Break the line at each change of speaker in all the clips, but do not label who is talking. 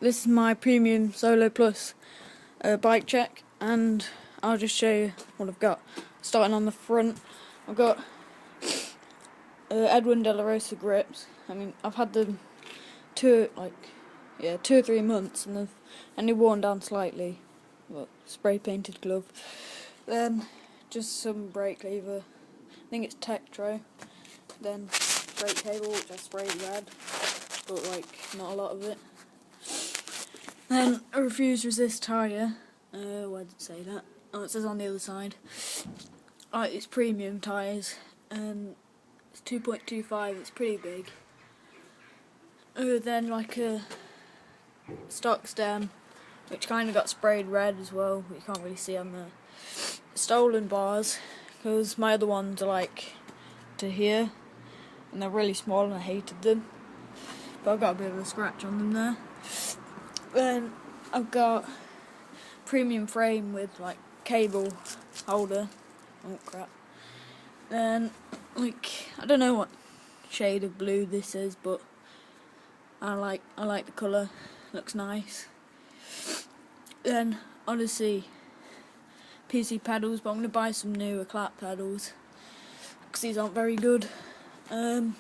this is my Premium Solo Plus bike check, and I'll just show you what I've got. Starting on the front, I've got Edwin De La Rosa grips. I mean, I've had them 2 or 3 months, and they've only worn down slightly. Well, spray painted glove. Then just some brake lever. I think it's Tektro. Then brake cable, which I sprayed red, but not a lot of it. Then a refuse resist tyre. Where did it say that? Oh, it says on the other side. It's premium tyres, and it's 2.25. It's pretty big. Then a stock stem, which kind of got sprayed red as well. But you can't really see on the stolen bars, because my other ones are to here, and they're really small, and I hated them. But I've got a bit of a scratch on them there. Then I've got premium frame with cable holder. Oh crap. Then I don't know what shade of blue this is, but I like the colour. Looks nice. Then Odyssey PC pedals, but I'm gonna buy some newer clap pedals because these aren't very good. I'm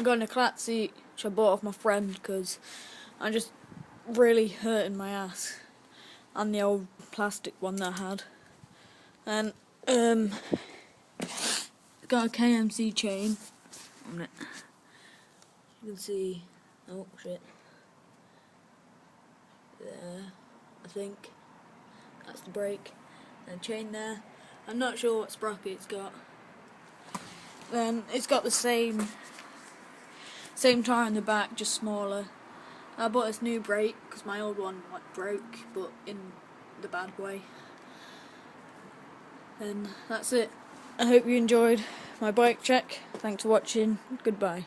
got a clap seat which I bought off my friend because I'm just really hurting my ass, and the old plastic one that I had. And got a KMC chain on it. You can see, oh shit, there, I think that's the brake, and chain there. I'm not sure what sprocket it's got. Then it's got the same tyre in the back, just smaller. I bought this new brake because my old one broke, but in the bad way. And that's it. I hope you enjoyed my bike check. Thanks for watching. Goodbye.